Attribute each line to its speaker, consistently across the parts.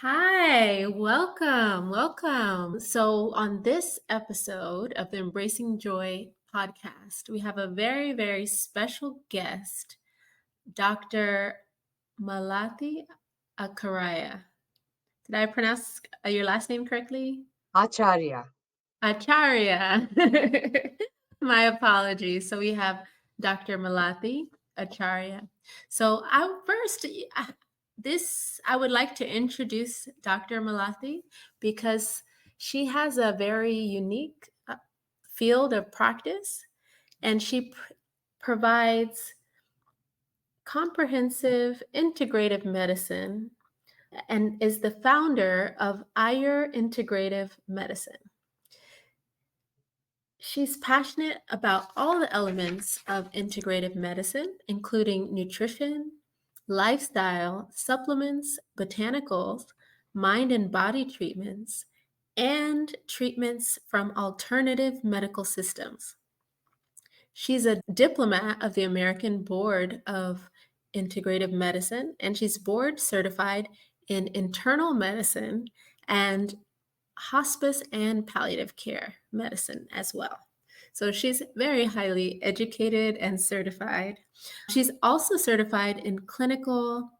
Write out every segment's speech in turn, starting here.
Speaker 1: Hi, welcome, welcome. So, on this episode of the Embracing Joy podcast, we have a very, very special guest, Dr. Malathi Akaraya. Did I pronounce your last name correctly?
Speaker 2: Acharya.
Speaker 1: Acharya. My apologies. So we have Dr. Malathi Acharya. So I first this I would like to introduce Dr. Malathi because she has a very unique field of practice and she provides comprehensive integrative medicine and is the founder of Ayer Integrative Medicine. She's passionate about all the elements of integrative medicine, including nutrition, lifestyle, supplements, botanicals, mind and body treatments, and treatments from alternative medical systems. She's a diplomat of the American Board of Integrative Medicine, and she's board certified in internal medicine and hospice and palliative care medicine as well. So she's very highly educated and certified. She's also certified in clinical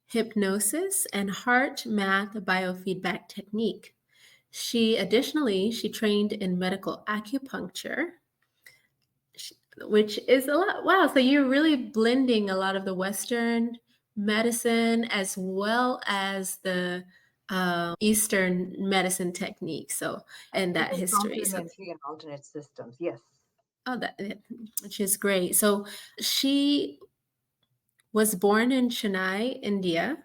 Speaker 1: hypnosis and heart math biofeedback technique. She trained in medical acupuncture, which is a lot. Wow, so you're really blending a lot of the Western medicine as well as the Eastern medicine technique. So, and
Speaker 2: It
Speaker 1: that
Speaker 2: is
Speaker 1: history. So,
Speaker 2: complementary and alternate systems. Yes.
Speaker 1: oh, which is great. So, she was born in Chennai, India,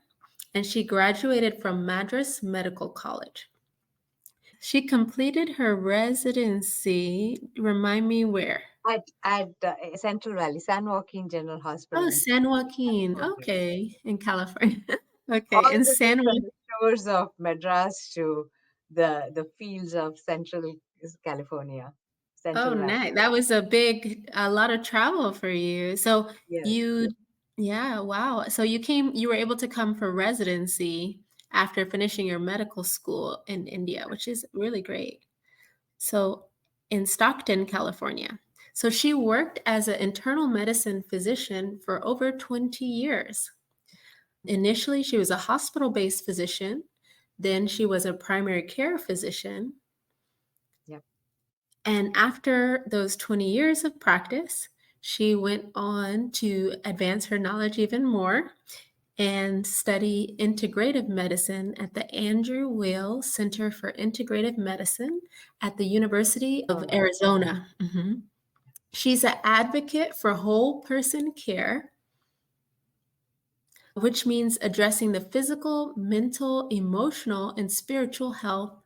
Speaker 1: and she graduated from Madras Medical College. She completed her residency. Remind me where?
Speaker 2: At Central Valley, San Joaquin General
Speaker 1: Oh,
Speaker 2: Hospital in
Speaker 1: San Joaquin.
Speaker 2: California.
Speaker 1: Okay, in California. Okay,
Speaker 2: All
Speaker 1: in
Speaker 2: the way
Speaker 1: San
Speaker 2: from
Speaker 1: Joaquin.
Speaker 2: the shores of Madras to the fields of Central California,
Speaker 1: Oh,
Speaker 2: Central Valley.
Speaker 1: nice. That was a lot of travel for you. So
Speaker 2: Yes.
Speaker 1: you, yeah, wow. So you were able to come for residency after finishing your medical school in India, which is really great. So in Stockton, California. So she worked as an internal medicine physician for over 20 years. Initially, she was a hospital based physician, then she was a primary care physician.
Speaker 2: Yep.
Speaker 1: And after those 20 years of practice, she went on to advance her knowledge even more and study integrative medicine at the Andrew Weil Center for Integrative Medicine at the University of
Speaker 2: Arizona.
Speaker 1: Arizona. Mhm. She's an advocate for whole person care, which means addressing the physical, mental, emotional, and spiritual health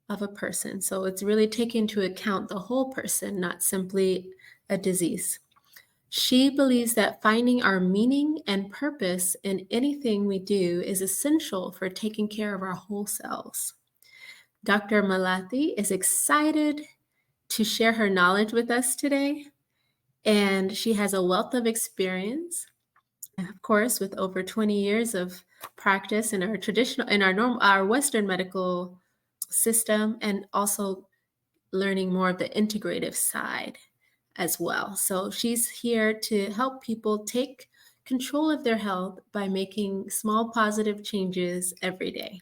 Speaker 1: of a person. So it's really taking into account the whole person, not simply a disease. She believes that finding our meaning and purpose in anything we do is essential for taking care of our whole selves. Dr. Malathi is excited to share her knowledge with us today, and she has a wealth of experience, of course, with over 20 years of practice in our Western medical system, and also learning more of the integrative side as well. So she's here to help people take control of their health by making small positive changes every day.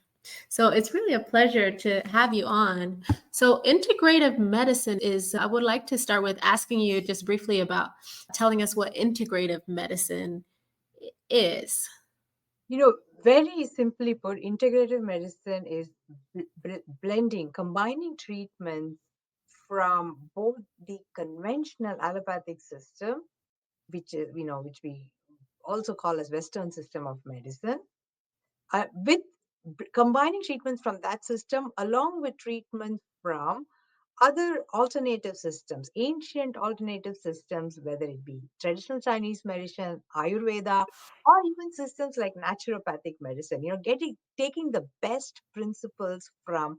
Speaker 1: So it's really a pleasure to have you on. So integrative medicine I would like to start with asking you just briefly about telling us what integrative medicine is.
Speaker 2: Very simply put, integrative medicine is blending, combining treatments from both the conventional allopathic system, which we also call as Western system of medicine, with combining treatments from that system along with treatments from other alternative systems, ancient alternative systems, whether it be traditional Chinese medicine, Ayurveda, or even systems like naturopathic medicine, taking the best principles from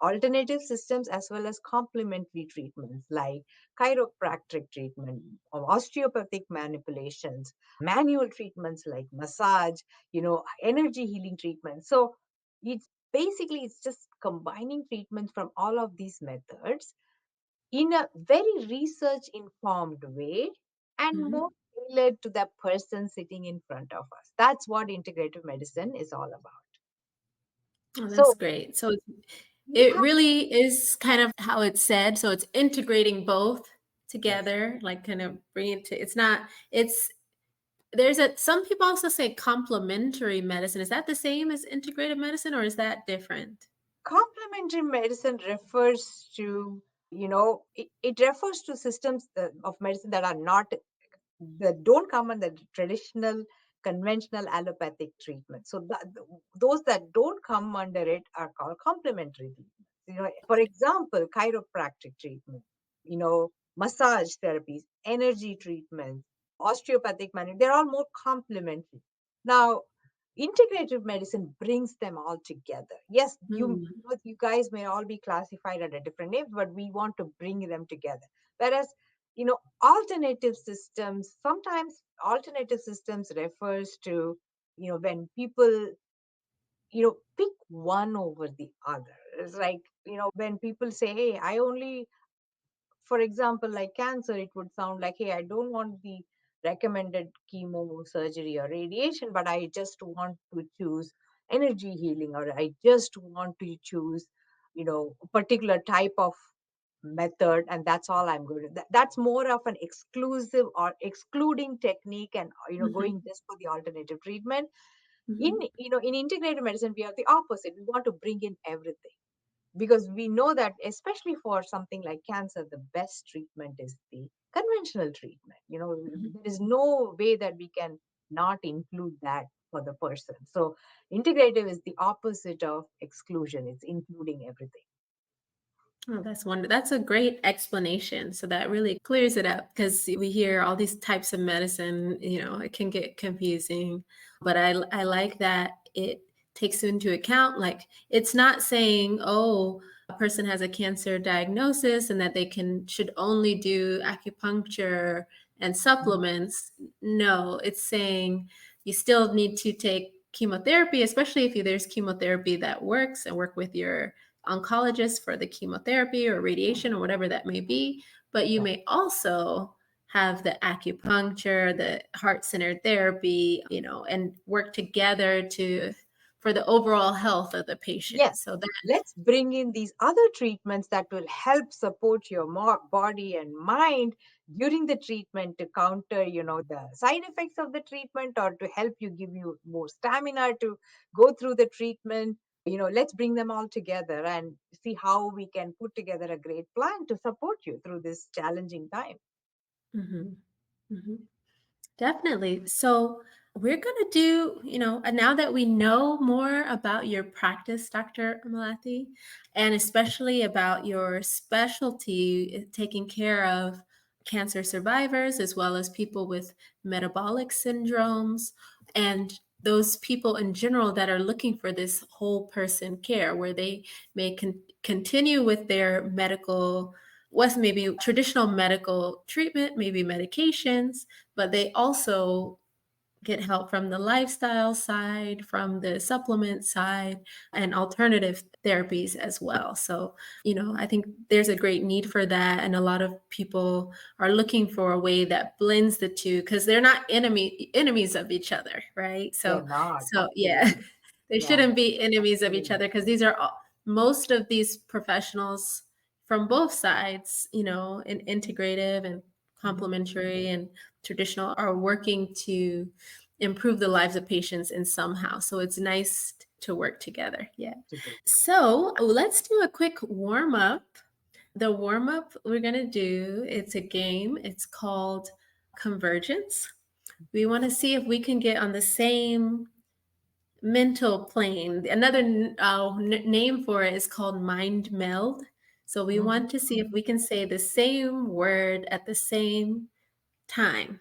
Speaker 2: alternative systems as well as complementary treatments like chiropractic treatment or osteopathic manipulations, manual treatments like massage, energy healing treatments. So It's basically it's just combining treatments from all of these methods in a very research informed way and
Speaker 1: Mhm.
Speaker 2: more tailored to the person sitting in front of us. That's what integrative medicine is all about.
Speaker 1: Oh, that's
Speaker 2: So
Speaker 1: great. So
Speaker 2: we
Speaker 1: it
Speaker 2: have,
Speaker 1: really is kind of how it's said. So it's integrating both
Speaker 2: yes,
Speaker 1: together, like kind of bring it to, it's not, it's, there's a, some people also say complementary medicine. Is that the same as integrative medicine or is that different?
Speaker 2: complementary medicine refers to, it refers to systems of medicine that don't come under the traditional conventional allopathic treatment. So those that don't come under it are called complementary treatments. For example, chiropractic treatment, massage therapies, energy treatments, osteopathic management, they're all more complementary. Now, integrative medicine brings them all together. Yes,
Speaker 1: Mm,
Speaker 2: you guys may all be classified under different names, but we want to bring them together. Whereas, alternative systems, sometimes alternative systems refers to, when people, pick one over the other. It's like, when people say, hey, I only, for example, like cancer, it would sound like, hey, I don't want the recommended chemo, surgery, or radiation, but I just want to choose energy healing, or I just want to choose, a particular type of method, and that's all I'm going to. That's more of an exclusive or excluding technique, and
Speaker 1: mhm,
Speaker 2: going just for the alternative treatment. In
Speaker 1: mhm,
Speaker 2: in integrative medicine, we have the opposite. We want to bring in everything because we know that especially for something like cancer, the best treatment is the conventional treatment.
Speaker 1: mhm.
Speaker 2: There is no way that we can not include that for the person. So integrative is the opposite of exclusion, it's including everything.
Speaker 1: Oh, that's wonderful. That's a great explanation. So that really clears it up because we hear all these types of medicine, it can get confusing. But I like that it takes into account, like, it's not saying, oh, a person has a cancer diagnosis and that they should only do acupuncture and
Speaker 2: Mhm.
Speaker 1: supplements. No, it's saying you still need to take chemotherapy, especially if there's chemotherapy that works and work with your oncologist for the chemotherapy or radiation or whatever that may be. But you
Speaker 2: Yeah.
Speaker 1: may also have the acupuncture, the heart centered therapy, and work together to for the overall health of the patient.
Speaker 2: Yes,
Speaker 1: So that
Speaker 2: let's bring in these other treatments that will help support your body and mind during the treatment to counter, the side effects of the treatment, or to help you, give you more stamina to go through the treatment. Let's bring them all together and see how we can put together a great plan to support you through this challenging time.
Speaker 1: Mhm, mhm. Definitely. So we're going to do, now that we know more about your practice, Dr. Malathi, and especially about your specialty, taking care of cancer survivors as well as people with metabolic syndromes and those people in general that are looking for this whole person care where they may continue with their medical, what's maybe traditional medical treatment, maybe medications, but they also get help from the lifestyle side, from the supplement side, and alternative therapies as well. So, I think there's a great need for that. And a lot of people are looking for a way that blends the two because they're not enemies of each other, right?
Speaker 2: They're
Speaker 1: So,
Speaker 2: not,
Speaker 1: so yeah,
Speaker 2: absolutely.
Speaker 1: they
Speaker 2: Yeah,
Speaker 1: shouldn't be enemies of each
Speaker 2: absolutely.
Speaker 1: other because these are most of these professionals from both sides, in integrative and
Speaker 2: Mhm.
Speaker 1: complementary and traditional are working to improve the lives of patients in somehow. So it's nice to work together. Yeah.
Speaker 2: Together.
Speaker 1: So let's do a quick warm up. The warm up we're going to do, it's a game. It's called Convergence. We want to see if we can get on the same mental plane. Another name for it is called mind meld. So we
Speaker 2: Mhm.
Speaker 1: want to see if we can say the same word at the same time.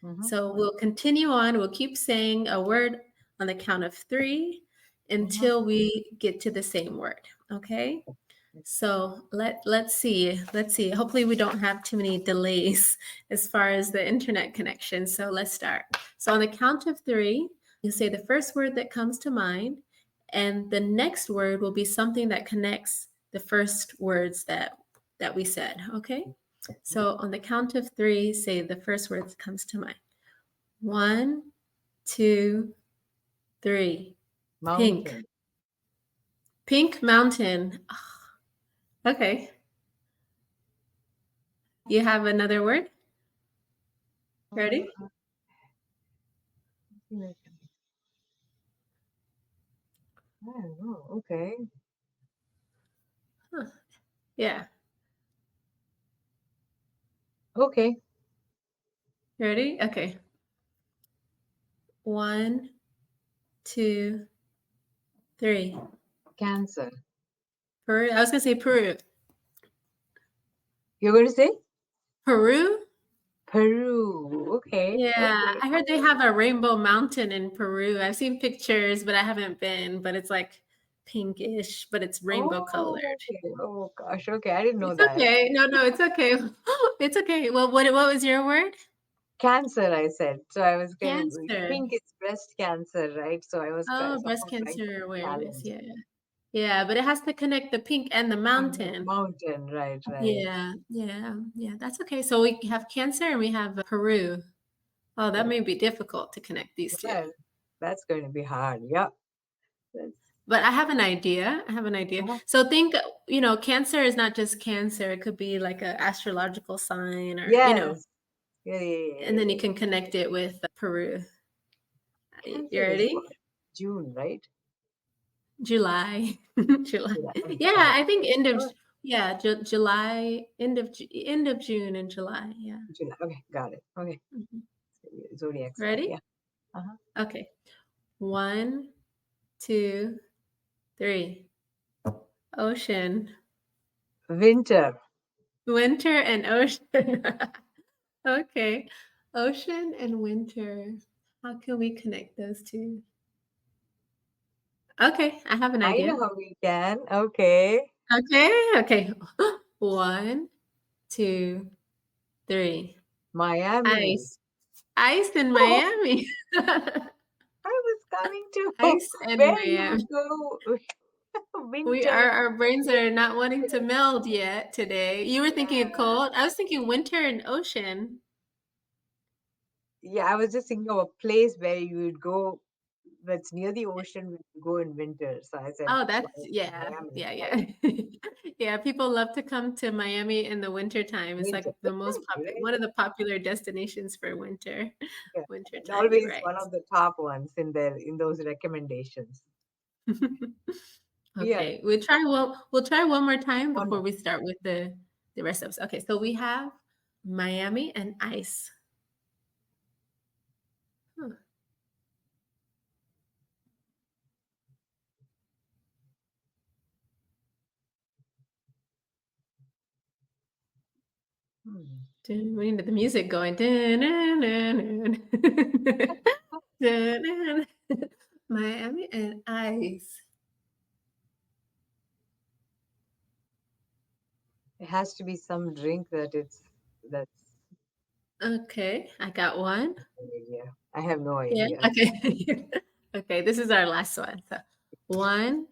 Speaker 2: Mhm.
Speaker 1: So we'll continue on. We'll keep saying a word on the count of three
Speaker 2: Mhm.
Speaker 1: until we get to the same word. Okay. So let's see. Let's see. Hopefully we don't have too many delays as far as the internet connection. So let's start. So on the count of three, you say the first word that comes to mind, and the next word will be something that connects the first words that we said, okay? So on the count of 3, say the first word that comes to mind. 1, 2, 3. Pink.
Speaker 2: Mountain.
Speaker 1: Pink mountain. Okay. You have another word? Ready?
Speaker 2: Uh, I don't know. Okay.
Speaker 1: Huh. Yeah.
Speaker 2: Okay.
Speaker 1: Ready? Okay. 1, 2, 3.
Speaker 2: Cancer.
Speaker 1: Peru. I was gonna say Peru.
Speaker 2: You're going to say
Speaker 1: Peru?
Speaker 2: Peru. Okay.
Speaker 1: Yeah,
Speaker 2: Okay.
Speaker 1: I heard they have a rainbow mountain in Peru. I've seen pictures, but I haven't been. But it's like pinkish, but it's rainbow colored.
Speaker 2: Oh, okay. Oh gosh. Okay. I didn't know
Speaker 1: It's
Speaker 2: that.
Speaker 1: okay. No, no, it's okay. It's okay. Well, what was your word?
Speaker 2: Cancer, I said. So I was kind of
Speaker 1: Cancer.
Speaker 2: pink is breast cancer, right? So I was
Speaker 1: Oh, breast
Speaker 2: somehow trying to
Speaker 1: cancer awareness.
Speaker 2: challenge
Speaker 1: Yeah. Yeah, but it has to connect the pink and the
Speaker 2: and the
Speaker 1: mountain.
Speaker 2: mountain, right? Right.
Speaker 1: Yeah, yeah, yeah. That's okay. So we have Cancer and we have Peru. Oh, that
Speaker 2: Yeah.
Speaker 1: may be difficult to connect these two.
Speaker 2: Well, that's going to be hard. Yeah. That's,
Speaker 1: But I have an idea. I have an idea.
Speaker 2: uh-huh.
Speaker 1: So think, Cancer is not just cancer. It could be like an astrological sign
Speaker 2: Yes. Yeah, yeah, yeah,
Speaker 1: and
Speaker 2: yeah,
Speaker 1: then you
Speaker 2: yeah.
Speaker 1: can connect it with Peru. You
Speaker 2: Cancer is
Speaker 1: ready?
Speaker 2: what? June, right?
Speaker 1: July. July.
Speaker 2: Yeah. Okay,
Speaker 1: Yeah,
Speaker 2: got it.
Speaker 1: I think end of
Speaker 2: Oh,
Speaker 1: yeah, July, end of June and July. Yeah.
Speaker 2: July. Okay, got it. Okay.
Speaker 1: Mhm.
Speaker 2: Zodiac sign.
Speaker 1: Ready?
Speaker 2: Yeah. Uh-huh.
Speaker 1: Okay. 1, 2, 3. Ocean.
Speaker 2: Winter.
Speaker 1: Winter and ocean. Okay. Ocean and winter. How can we connect those 2? Okay, I have an
Speaker 2: I know
Speaker 1: idea.
Speaker 2: how we can. Okay.
Speaker 1: Okay, okay. 1, 2, 3.
Speaker 2: Miami.
Speaker 1: Ice. Ice in
Speaker 2: Oh,
Speaker 1: Miami.
Speaker 2: I was coming to
Speaker 1: Ice in
Speaker 2: where you
Speaker 1: Miami.
Speaker 2: would go
Speaker 1: We
Speaker 2: winter.
Speaker 1: our brains are not wanting to meld yet today. You were thinking of
Speaker 2: Yeah.
Speaker 1: cold. I was thinking winter and ocean.
Speaker 2: Yeah, I was just thinking of a place where you would go that's near the ocean when you go in winter. So I said
Speaker 1: Oh, that's yeah,
Speaker 2: Miami,
Speaker 1: yeah,
Speaker 2: right?
Speaker 1: yeah. Yeah, people love to come to Miami in the winter time. It's
Speaker 2: Winter.
Speaker 1: like the most
Speaker 2: Right, right?
Speaker 1: one of the popular destinations for winter
Speaker 2: Yeah.
Speaker 1: winter
Speaker 2: And
Speaker 1: time,
Speaker 2: always
Speaker 1: right.
Speaker 2: one of the top ones in those recommendations. Yeah.
Speaker 1: Okay, we'll try one more time
Speaker 2: One
Speaker 1: before
Speaker 2: more.
Speaker 1: we start with the rest of us. Okay, so we have Miami and ice. Huh.
Speaker 2: Hmm.
Speaker 1: We need the music going. Dun, dun, dun, dun. Dun, dun. Miami and ice.
Speaker 2: It has to be some drink that's
Speaker 1: Okay, I got one.
Speaker 2: idea. I have no
Speaker 1: Yeah,
Speaker 2: idea.
Speaker 1: okay. Okay, this is our last one. So 1,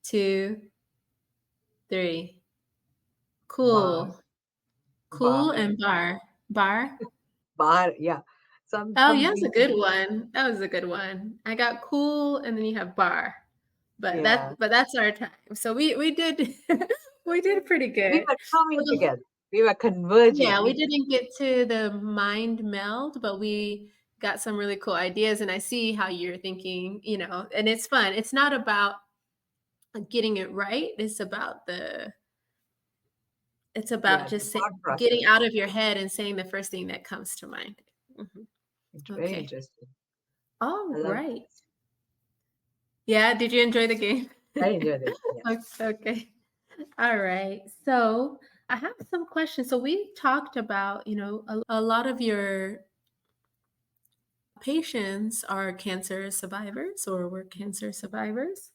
Speaker 1: 2, 3.
Speaker 2: Bar,
Speaker 1: Cool. Cool
Speaker 2: bar,
Speaker 1: and bar. Bar?
Speaker 2: bar. Yeah.
Speaker 1: Oh, yeah, that's a
Speaker 2: Something.
Speaker 1: good one. That was a good one. I got cool and then you have bar. But
Speaker 2: Yeah.
Speaker 1: that's our time. So we did we did pretty
Speaker 2: We
Speaker 1: good.
Speaker 2: were coming
Speaker 1: So
Speaker 2: together. We were converging.
Speaker 1: yeah,
Speaker 2: We
Speaker 1: we
Speaker 2: just
Speaker 1: didn't get to the mind meld, but we got some really cool ideas, and I see how you're thinking, and it's fun. It's not about getting it right. It's about
Speaker 2: yeah, the
Speaker 1: just
Speaker 2: thought
Speaker 1: getting
Speaker 2: process.
Speaker 1: out of your head and saying the first thing that comes to mind. Mhm.
Speaker 2: It's very
Speaker 1: Okay.
Speaker 2: interesting.
Speaker 1: All
Speaker 2: I love
Speaker 1: right.
Speaker 2: this.
Speaker 1: Yeah, did you enjoy the game?
Speaker 2: I enjoyed it. Yeah.
Speaker 1: Okay. All right. So I have some questions. So we talked about, a lot of your patients are cancer survivors or were cancer survivors.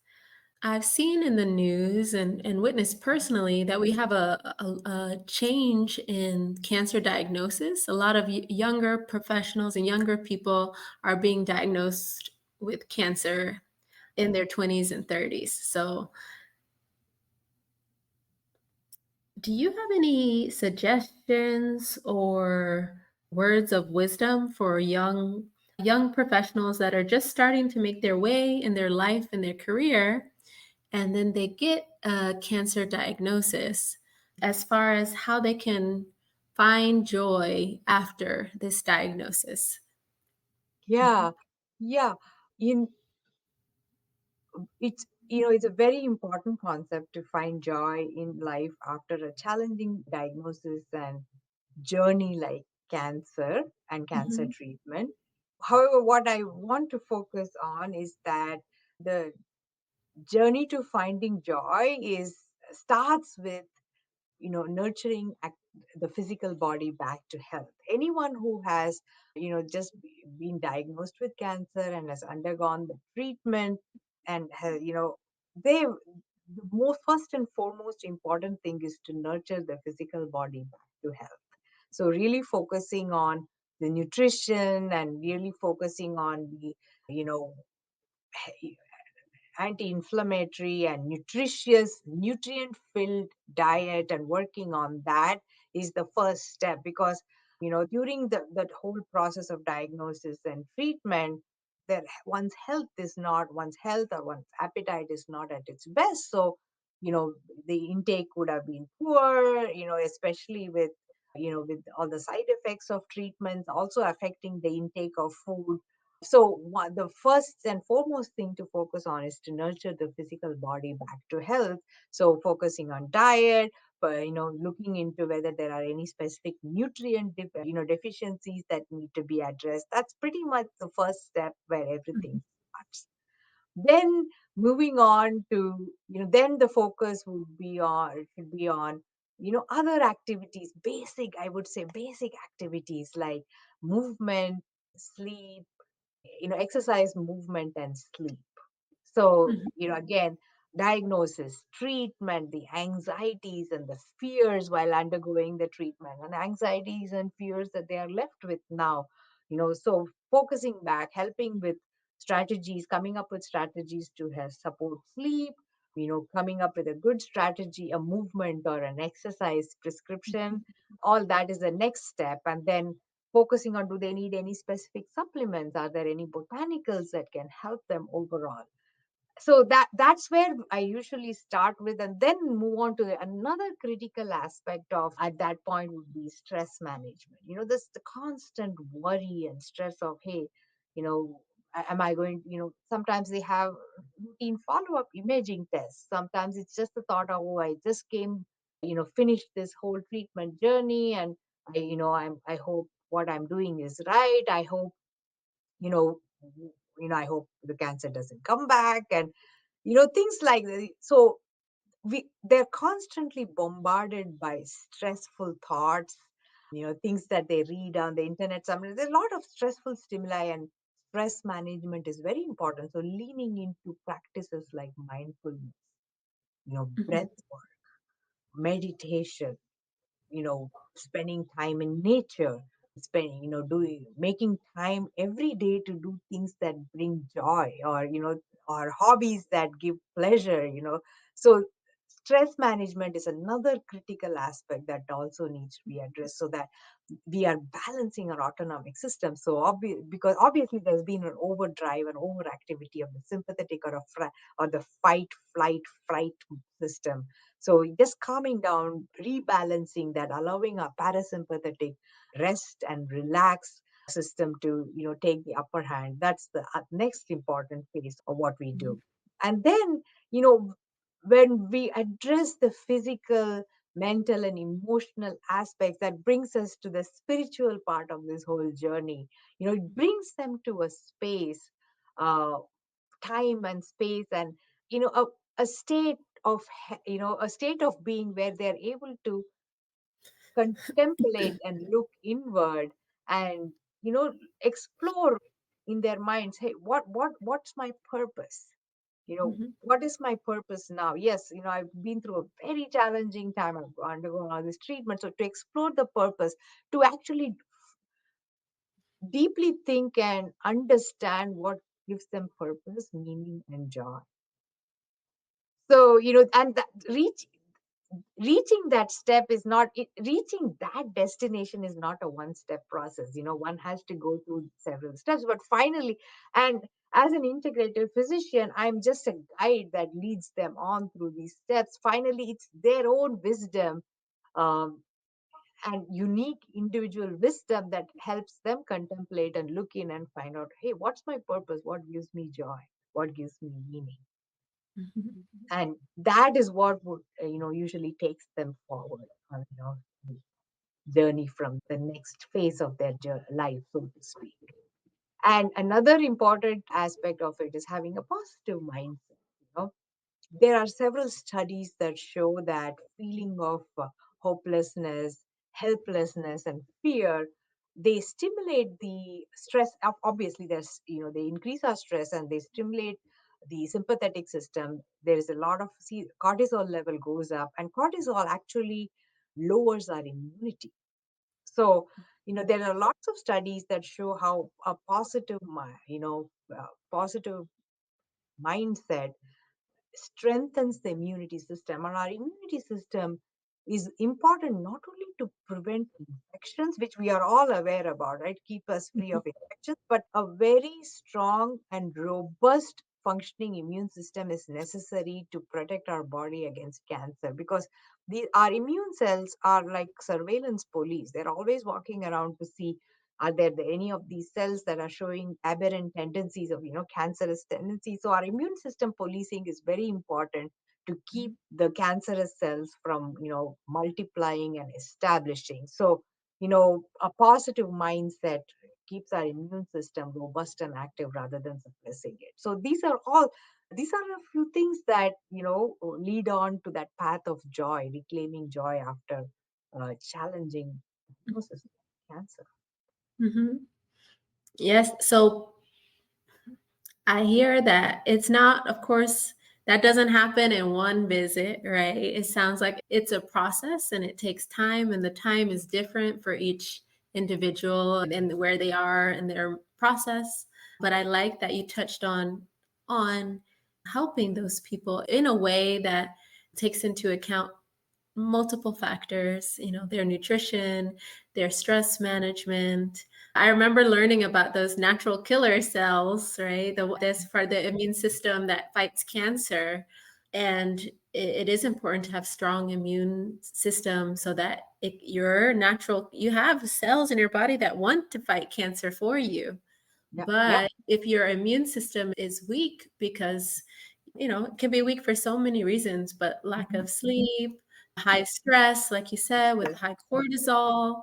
Speaker 1: I've seen in the news and witnessed personally that we have a change in cancer diagnosis. A lot of younger professionals and younger people are being diagnosed with cancer. in their 20s and 30s. So, do you have any suggestions or words of wisdom for young professionals that are just starting to make their way in their life and their career, and then they get a cancer diagnosis, as far as how they can find joy after this diagnosis?
Speaker 2: Yeah, yeah. In it's it's a very important concept to find joy in life after a challenging diagnosis and journey like cancer and cancer
Speaker 1: Mhm,
Speaker 2: treatment. However, what I want to focus on is that the journey to finding joy is starts with nurturing the physical body back to health. Anyone who has just been diagnosed with cancer and has undergone the treatment and has they the most first and foremost important thing is to nurture the physical body back to health. So really focusing on the nutrition and really focusing on the you know anti-inflammatory and nutritious nutrient filled diet, and working on that is the first step. Because during that whole process of diagnosis and treatment, that one's health or one's appetite is not at its best. So the intake would have been poor, especially with all the side effects of treatments also affecting the intake of food. So the first and foremost thing to focus on is to nurture the physical body back to health. So focusing on diet, but looking into whether there are any specific deficiencies that need to be addressed. That's pretty much the first step where
Speaker 1: mhm,
Speaker 2: everything starts. Then moving on to then the focus would be on it should be on other activities, basic, I would say basic activities like movement, sleep, exercise, movement, and sleep. So,
Speaker 1: mhm,
Speaker 2: again, diagnosis, treatment, the anxieties and the fears while undergoing the treatment, and anxieties and fears that they are left with now. So focusing back, helping with strategies, coming up with strategies to help support sleep, coming up with a good strategy, a movement or an exercise prescription.
Speaker 1: mhm,
Speaker 2: All that is the next step. And then focusing on, do they need any specific supplements? Are there any botanicals that can help them overall? So that's where I usually start with, and then move on to another critical aspect of at that point would be stress management. This the constant worry and stress of, hey, you know am I going, sometimes they have routine follow-up imaging tests. Sometimes it's just the thought of, oh, I just came, finished this whole treatment journey, and I hope what I'm doing is right. I hope, you know I hope the cancer doesn't come back, and things like that. So they're constantly bombarded by stressful thoughts, things that they read on the internet. There's a lot of stressful stimuli, and stress management is very important. So leaning into practices like mindfulness,
Speaker 1: mhm,
Speaker 2: breath work, meditation, spending time in nature, spending, doing, making time every day to do things that bring joy, or, or hobbies that give pleasure. So stress management is another critical aspect that also needs to be addressed, so that we are balancing our autonomic system. So because obviously there's been an overdrive and overactivity of the sympathetic or the fight, flight, fright system. So just calming down, rebalancing that, allowing our parasympathetic rest and relax system to take the upper hand. That's the next important phase of what we
Speaker 1: mhm,
Speaker 2: do. And then you know when we address the physical, mental, and emotional aspects, that brings us to the spiritual part of this whole journey. It brings them to a space, uh, time and space, and a state of a state of being where they're able to contemplate and look inward, and you know explore in their minds, hey, what's my purpose?
Speaker 1: mhm,
Speaker 2: What is my purpose now? Yes, I've been through a very challenging time. I've undergone all this treatment. So to explore the purpose, to actually deeply think and understand what gives them purpose, meaning, and joy. So, and that reaching that step is not reaching that destination is not a one step process. One has to go through several steps, but finally, and as an integrative physician, I'm just a guide that leads them on through these steps. Finally, it's their own wisdom, um, and unique individual wisdom that helps them contemplate and look in and find out, hey, what's my purpose, what gives me joy, what gives me meaning.
Speaker 1: Mhm.
Speaker 2: And that is what would usually takes them forward on the journey from the next phase of their life, so to speak. And another important aspect of it is having a positive mindset. There are several studies that show that feeling of hopelessness, helplessness, and fear, they stimulate the stress. Obviously, they increase our stress and they stimulate the sympathetic system. There is a lot of cortisol level goes up, and cortisol actually lowers our immunity. So, there are lots of studies that show how a positive mindset strengthens the immunity system. And our immunity system is important not only to prevent infections, which we are all aware about, right? Keep us free of infections, but a very strong and robust functioning immune system is necessary to protect our body against cancer, because our immune cells are like surveillance police. They're always walking around to see, are there any of these cells that are showing aberrant tendencies of cancerous tendencies. So our immune system policing is very important to keep the cancerous cells from multiplying and establishing. So a positive mindset keeps our immune system robust and active rather than suppressing it. So these are a few things that lead on to that path of joy, reclaiming joy after challenging diagnosis of cancer.
Speaker 1: Mhm. Yes. So I hear that it's not, of course, that doesn't happen in one visit, right? It sounds like it's a process and it takes time, and the time is different for each individual and where they are in their process. But I like that you touched on helping those people in a way that takes into account multiple factors, their nutrition, their stress management. I remember learning about those natural killer cells, right? This for the immune system that fights cancer. And it is important to have strong immune system so that you have cells in your body that want to fight cancer for you.
Speaker 2: Yeah, yeah.
Speaker 1: But if your immune system is weak, because it can be weak for so many reasons, but lack
Speaker 2: Mhm.
Speaker 1: of sleep, high stress, like you said, with
Speaker 2: Yes,
Speaker 1: high cortisol.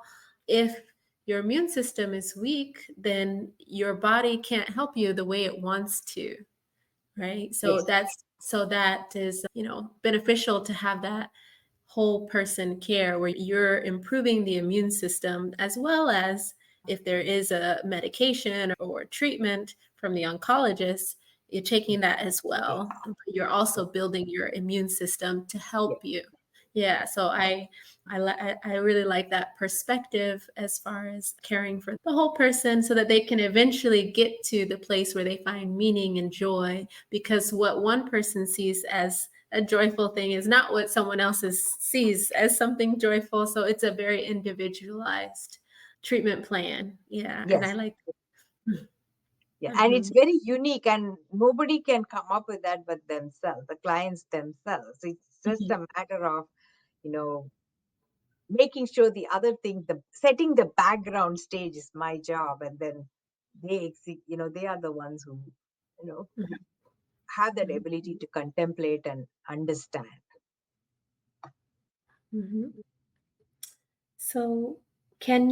Speaker 1: If your immune system is weak, then your body can't help you the way it wants to, right?
Speaker 2: yes,
Speaker 1: So that is, beneficial to have that whole person care where you're improving the immune system, as well as if there is a medication or treatment from the oncologist, you're taking that as
Speaker 2: yes,
Speaker 1: well. But you're also building your immune system to
Speaker 2: yes,
Speaker 1: help you. Yeah, so I really like that perspective as far as caring for the whole person so that they can eventually get to the place where they find meaning and joy, because what one person sees as a joyful thing is not what someone else sees as something joyful. So it's a very individualized treatment plan. Yeah, and I
Speaker 2: yes.
Speaker 1: like.
Speaker 2: Yeah, and it's
Speaker 1: Mhm,
Speaker 2: very unique, and nobody can come up with that but themselves, the clients themselves. It's just
Speaker 1: mhm,
Speaker 2: a matter of, you know, making sure the other thing, the setting the background stage is my job, and then they are the ones who, you know,
Speaker 1: mhm,
Speaker 2: have that
Speaker 1: mhm,
Speaker 2: ability to contemplate and understand.
Speaker 1: mhm. So, can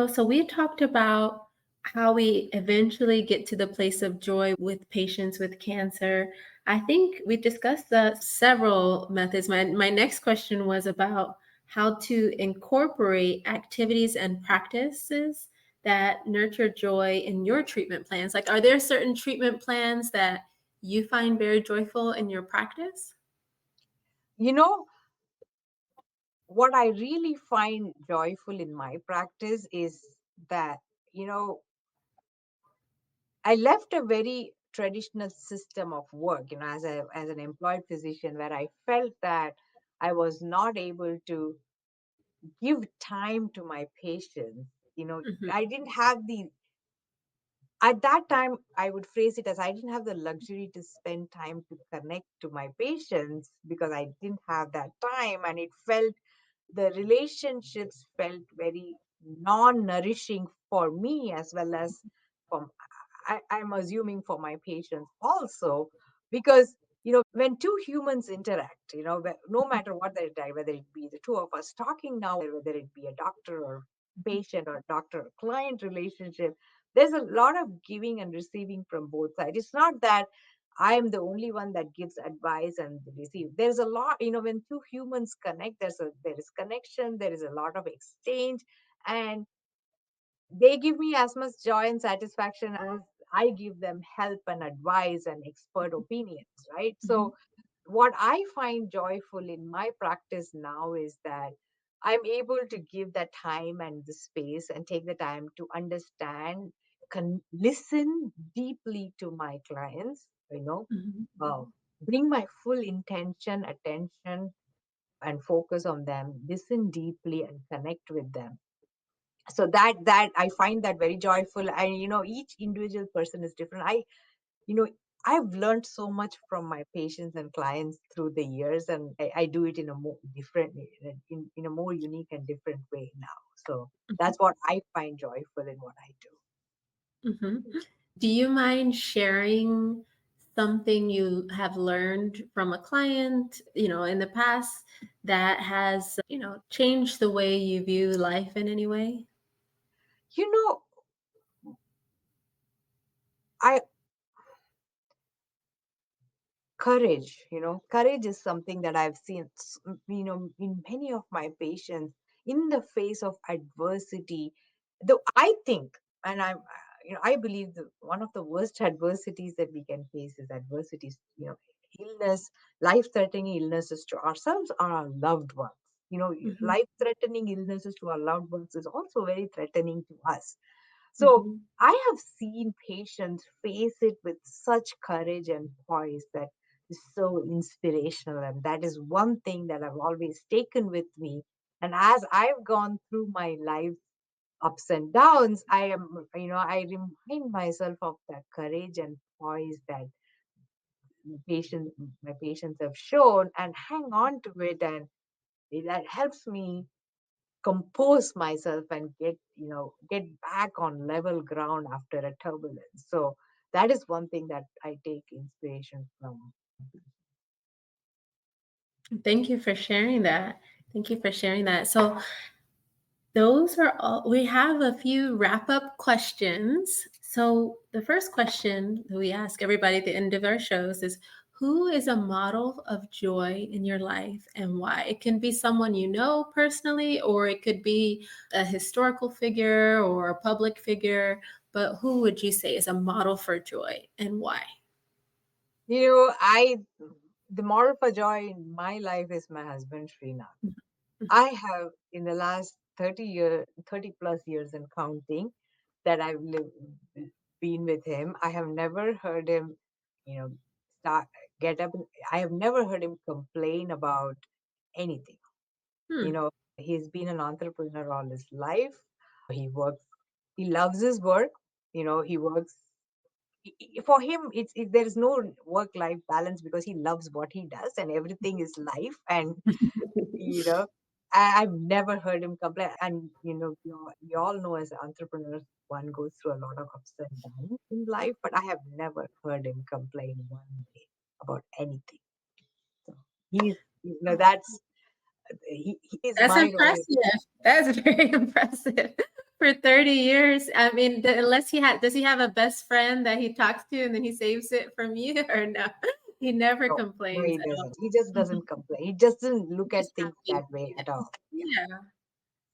Speaker 1: so we talked about how we eventually get to the place of joy with patients with cancer. I think we discussed several methods. My next question was about how to incorporate activities and practices that nurture joy in your treatment plans. Like, are there certain treatment plans that you find very joyful in your practice?
Speaker 2: You know, what I really find joyful in my practice is that, you know, I left a very traditional system of work, as an employed physician, where I felt that I was not able to give time to my patients.
Speaker 1: Mhm,
Speaker 2: I didn't have the At that time, I would phrase it as I didn't have the luxury to spend time to connect to my patients because I didn't have that time, and the relationships felt very non-nourishing for me as well as for I'm assuming for my patients also, because when two humans interact, no matter what they interact, whether it be the two of us talking now, whether it be a doctor or patient or doctor client relationship, there's a lot of giving and receiving from both sides. It's not that I am the only one that gives advice and receive. There's a lot, when two humans connect, there is connection, there is a lot of exchange, and they give me as much joy and satisfaction as I give them help and advice and expert opinions, right?
Speaker 1: mhm,
Speaker 2: So what I find joyful in my practice now is that I'm able to give that time and the space and take the time to understand, listen deeply to my clients,
Speaker 1: mhm.
Speaker 2: uh, bring my full intention, attention, and focus on them, listen deeply and connect with them. So that I find that very joyful. And each individual person is different. You know, I've learned so much from my patients and clients through the years, and I do it in a more different, in a more unique and different way now. So that's what I find joyful in what I do.
Speaker 1: Mhm. Do you mind sharing something you have learned from a client, in the past that has, changed the way you view life in any way?
Speaker 2: You know, I courage is something that I've seen, in many of my patients in the face of adversity. Though I think, and I believe that one of the worst adversities that we can face is adversities, illness, life-threatening illnesses to ourselves or our loved ones.
Speaker 1: Mhm,
Speaker 2: Life-threatening illnesses to our loved ones is also very threatening to us. So
Speaker 1: mhm.
Speaker 2: I have seen patients face it with such courage and poise that is so inspirational. And that is one thing that I've always taken with me. And as I've gone through my life ups and downs, I remind myself of that courage and poise that patient, my patients have shown and hang on to it. And that helps me compose myself and get back on level ground after a turbulence. So that is one thing that I take inspiration from.
Speaker 1: Thank you for sharing that. Thank you for sharing that. So, those are all we have a few wrap-up questions. So the first question that we ask everybody at the end of our shows is, who is a model of joy in your life and why? It can be someone you know personally, or it could be a historical figure or a public figure, but who would you say is a model for joy and why?
Speaker 2: You know, I the moral for joy in my life is my husband Srinath. I have in the last 30 plus years and counting that been with him, I have never heard him, you know, start get up. I have never heard him complain about anything. You
Speaker 1: Hmm.
Speaker 2: know, he's been an entrepreneur all his life. He works. He loves his work. He works. For him, there is no work-life balance because he loves what he does, and everything is life. And you know, I've never heard him complain. And we all know as entrepreneurs, one goes through a lot of ups and downs in life, but I have never heard him complain one day about anything. So he's, that's he is
Speaker 1: That's
Speaker 2: my role.
Speaker 1: impressive. That's very impressive. For 30 years. I mean, unless does he have a best friend that he talks to and then he saves it from you or no? He never
Speaker 2: No, no,
Speaker 1: complains
Speaker 2: he
Speaker 1: at all.
Speaker 2: doesn't. He just
Speaker 1: Mhm.
Speaker 2: doesn't complain. He just doesn't look
Speaker 1: Just
Speaker 2: at things
Speaker 1: happy.
Speaker 2: that way at all. Yeah.
Speaker 1: Yeah.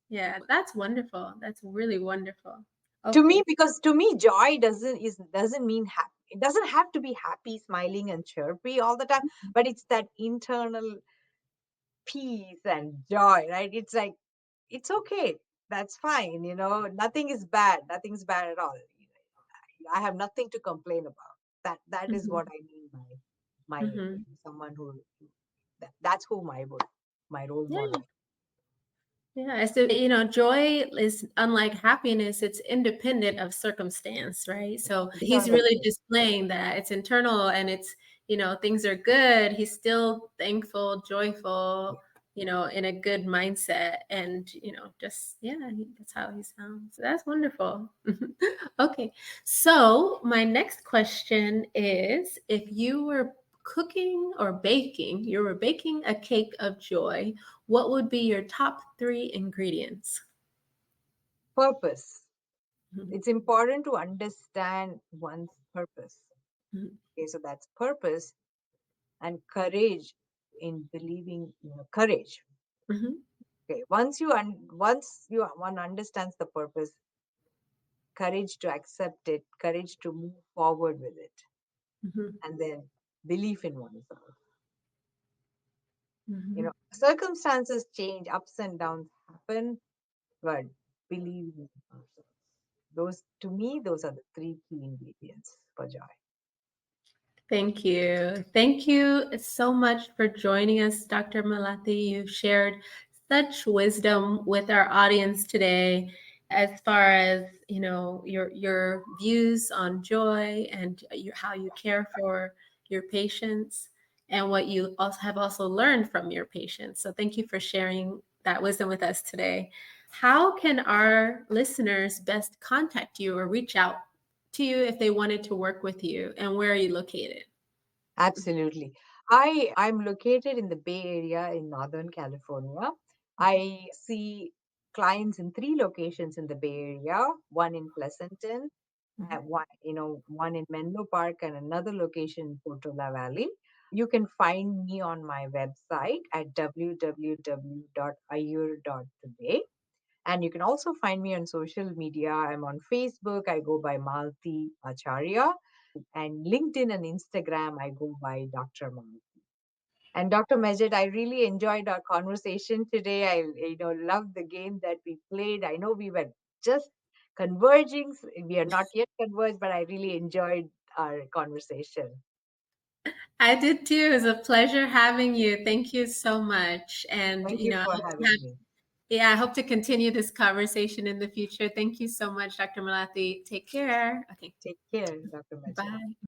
Speaker 1: Yeah. That's wonderful. That's really wonderful.
Speaker 2: To me,
Speaker 1: Okay.
Speaker 2: because to me, joy doesn't mean happy. It doesn't have to be happy, smiling, and chirpy all the time, but it's that internal peace and joy, right? It's like it's okay. That's fine. Nothing is bad. Nothing's bad at all. I have nothing to complain about. That is
Speaker 1: Mhm.
Speaker 2: what I mean by my
Speaker 1: Mhm.
Speaker 2: someone who that's who my role model.
Speaker 1: Yeah. Yeah, so, joy is unlike happiness, it's independent of circumstance, right? So he's really
Speaker 2: Eternally.
Speaker 1: displaying that it's internal and things are good. He's still thankful, joyful, in a good mindset. And, just, yeah, that's how he sounds. So that's wonderful. Okay. So my next question is if you were you were baking a cake of joy, what would be your top three ingredients?
Speaker 2: Purpose.
Speaker 1: Mhm,
Speaker 2: It's important to understand one's purpose.
Speaker 1: mhm,
Speaker 2: Okay, so that's purpose and courage in believing, courage.
Speaker 1: mhm,
Speaker 2: Okay, one understands the purpose, courage to accept it, courage to move forward with it,
Speaker 1: mhm,
Speaker 2: and then belief in oneself.
Speaker 1: mhm.
Speaker 2: Circumstances change, ups and downs happen, but believe in ourselves. Those, to me, those are the three key ingredients for joy.
Speaker 1: Thank you. Thank you so much for joining us, Dr. Malathi. You've shared such wisdom with our audience today as far as, your views on joy and how you care for your patients and what you also learned from your patients. So thank you for sharing that wisdom with us today. How can our listeners best contact you or reach out to you if they wanted to work with you, and where are you located?
Speaker 2: Absolutely. I'm located in the Bay Area in Northern California. I see clients in three locations in the Bay Area, one in Pleasanton,
Speaker 1: Mhm.
Speaker 2: one in Menlo Park and another location in Portola Valley. You can find me on my website at www.ayur.today. And you can also find me on social media. I'm on Facebook. I go by Malti Acharya. And LinkedIn and Instagram, I go by Dr. Malti. And Dr. Majid, I really enjoyed our conversation today. I loved the game that we played. I know we were just converging. We are not yet converged, but I really enjoyed our conversation.
Speaker 1: I did too. It was a pleasure having you. Thank you so much. And,
Speaker 2: Thank you
Speaker 1: I
Speaker 2: for
Speaker 1: hope to
Speaker 2: having me.
Speaker 1: yeah, I hope to continue this conversation in the future. Thank you so much, Dr. Malathi. Take care. Okay.
Speaker 2: Take care, Dr. Majid.
Speaker 1: Bye.